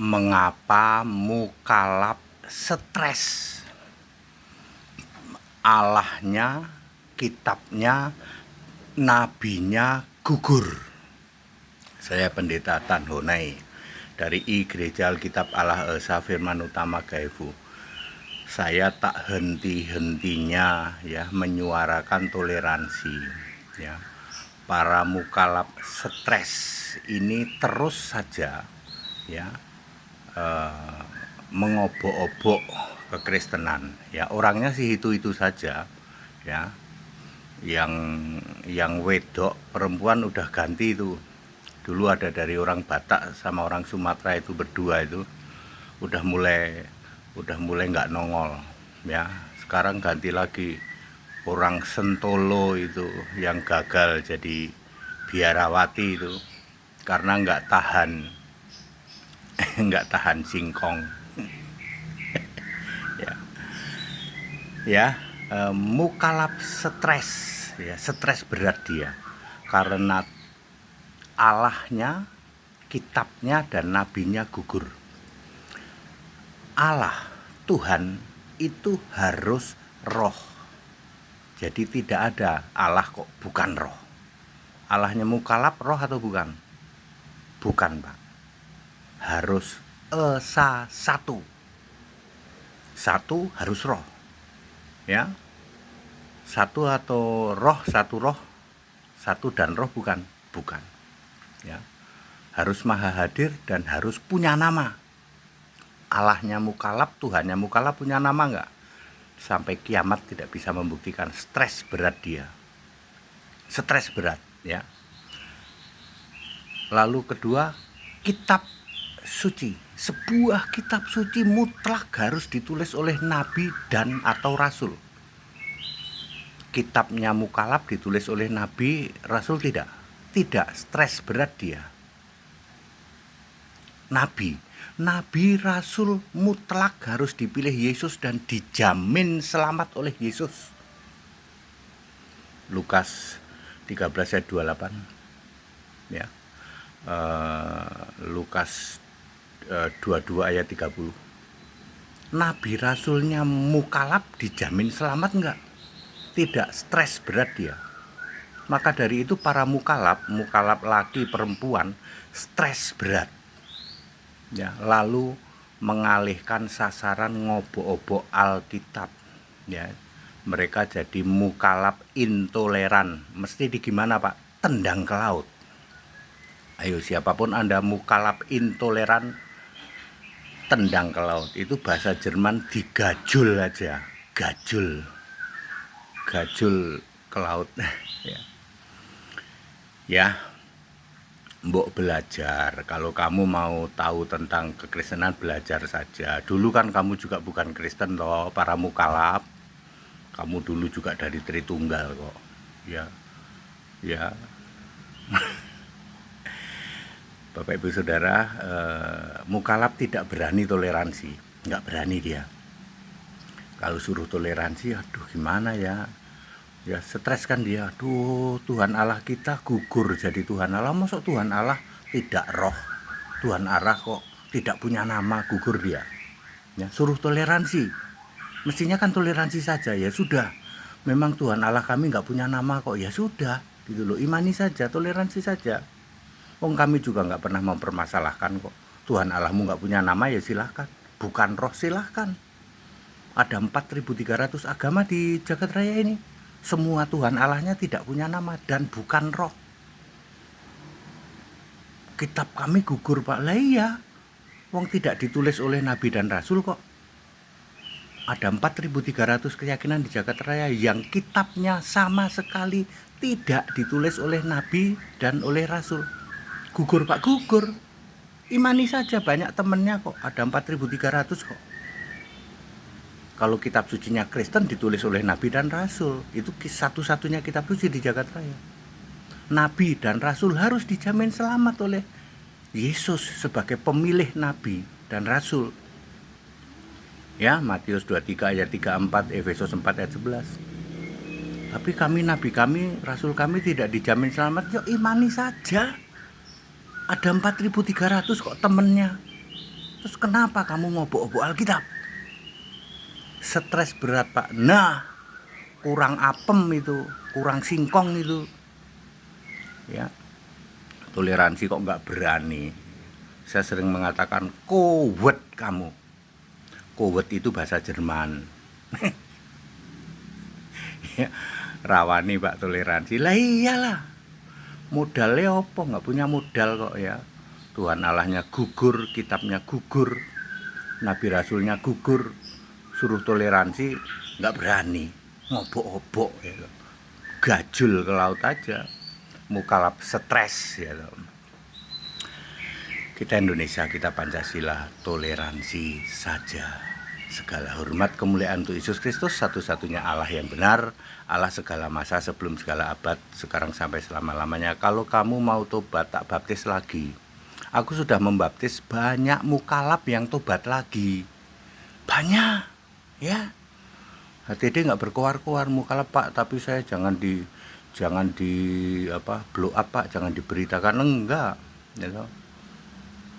Mengapa Mukalab stres? Allahnya, kitabnya, nabinya gugur. Saya Pendeta Tan Honai dari I Gereja Alkitab Allah Esa Firman Utama Gaefu. Saya tak henti-hentinya ya menyuarakan toleransi ya. Para mukalab stres ini terus saja ya mengobok-obok kekristenan ya. Orangnya sih itu saja ya. Yang wedok perempuan udah ganti itu. Dulu ada dari orang Batak sama orang Sumatera itu berdua itu udah mulai nggak nongol ya. Sekarang ganti lagi orang Sentolo itu yang gagal jadi biarawati itu karena nggak tahan nggak tahan singkong ya. Mukalab stres ya, stres berat dia karena Allahnya, kitabnya dan nabinya gugur. Allah, Tuhan itu harus roh. Jadi tidak ada Allah kok bukan roh. Allahnya mukalab roh atau bukan? Bukan, Pak. Harus esa satu. Satu harus roh. Ya. Satu atau roh, satu dan roh bukan? Bukan. Ya. Harus maha hadir dan harus punya nama. Allahnya mukalab, Tuhannya mukalab punya nama enggak? Sampai kiamat tidak bisa membuktikan. Stres berat dia. Stres berat ya. Lalu kedua, kitab suci. Sebuah kitab suci mutlak harus ditulis oleh nabi dan atau rasul. Kitabnya mukalab ditulis oleh nabi, rasul tidak. Tidak, stres berat dia. Nabi rasul mutlak harus dipilih Yesus dan dijamin selamat oleh Yesus. Lukas 13 ayat 28 ya. Lukas 22 ayat 30. Nabi rasulnya mukalab dijamin selamat enggak? Tidak, stres berat dia. Maka dari itu para mukalab laki perempuan stres berat ya. Lalu mengalihkan sasaran ngobok-obok Alkitab ya. Mereka jadi mukalab intoleran. Mesti di gimana, Pak? Tendang ke laut. Ayo, siapapun Anda mukalab intoleran, tendang ke laut. Itu bahasa Jerman digajul aja. Gajul ke laut ya. Mbok belajar. Kalau kamu mau tahu tentang kekristenan, belajar saja. Dulu kan kamu juga bukan Kristen loh, para mukalab. Kamu dulu juga dari Tritunggal kok ya. Bapak Ibu Saudara, mukalab tidak berani toleransi. Nggak berani dia. Kalau suruh toleransi, aduh gimana ya. Ya stres kan dia. Aduh, Tuhan Allah kita gugur jadi Tuhan Allah. Masuk Tuhan Allah tidak roh. Tuhan Allah kok tidak punya nama, gugur dia. Ya, suruh toleransi. Mestinya kan toleransi saja, ya sudah. Memang Tuhan Allah kami nggak punya nama kok, ya sudah. Gitu loh, imani saja, toleransi saja. Kami juga nggak pernah mempermasalahkan kok. Tuhan Allahmu nggak punya nama, ya silahkan. Bukan roh, silahkan. Ada 4.300 agama di jagat raya ini. Semua Tuhan Allahnya tidak punya nama dan bukan roh. Kitab kami gugur, Pak. Lah iya, wong tidak ditulis oleh nabi dan rasul kok. Ada 4.300 keyakinan di jagat raya yang kitabnya sama sekali tidak ditulis oleh nabi dan oleh rasul. Gugur, Pak, gugur. Imani saja, banyak temennya kok. Ada 4.300 kok. Kalau kitab sucinya Kristen ditulis oleh nabi dan rasul, itu satu-satunya kitab suci di jagat raya. Nabi dan rasul harus dijamin selamat oleh Yesus sebagai pemilih nabi dan rasul. Ya, Matius 23 ayat 34, Efesus 4 ayat 11. Tapi kami, nabi kami, rasul kami tidak dijamin selamat. Yuk imani saja. Ada 4.300 kok temennya. Terus kenapa kamu ngobok-obok Alkitab? Stres berat Pak. Nah, kurang apem itu, kurang singkong itu. Ya, toleransi kok nggak berani. Saya sering mengatakan kowet kamu. Kowet itu bahasa Jerman. Ya, rawani Pak toleransi. Lah iyalah. Modalnya apa? Nggak punya modal kok ya. Tuhan Allahnya gugur, kitabnya gugur, Nabi Rasulnya gugur, suruh toleransi nggak berani, ngobok-obok ya. Gajul ke laut aja, mukalap stres ya. Kita Indonesia, kita Pancasila, toleransi saja. Segala hormat kemuliaan untuk Yesus Kristus, satu-satunya Allah yang benar, Allah segala masa, sebelum segala abad, sekarang sampai selama-lamanya. Kalau kamu mau tobat, tak baptis lagi. Aku sudah membaptis banyak mukalaf yang tobat lagi. Banyak, ya. HTD nggak berkoar-koar mukalaf Pak, tapi saya jangan di blow up Pak, jangan diberitakan, enggak, gitu.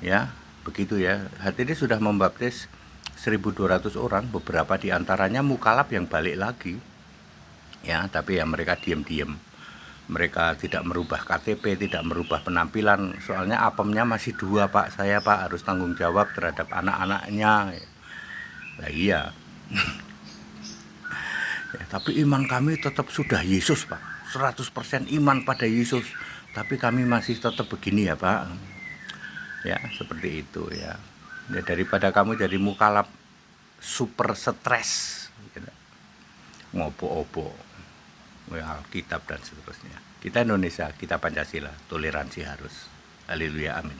Ya, begitu ya. HTD sudah membaptis 1.200 orang, beberapa diantaranya mukalaf yang balik lagi. Ya, tapi ya mereka diam-diam. Mereka tidak merubah KTP, tidak merubah penampilan. Soalnya apemnya masih 2 Pak, saya Pak harus tanggung jawab terhadap anak-anaknya. Nah iya. Ya, tapi iman kami tetap sudah Yesus Pak, 100% iman pada Yesus. Tapi kami masih tetap begini ya Pak. Ya seperti itu ya. Ya daripada kamu jadi mukalaf super stres gitu. Ngopo-opo Alkitab dan seterusnya. Kita Indonesia, kita Pancasila, toleransi harus. Haleluya, amin.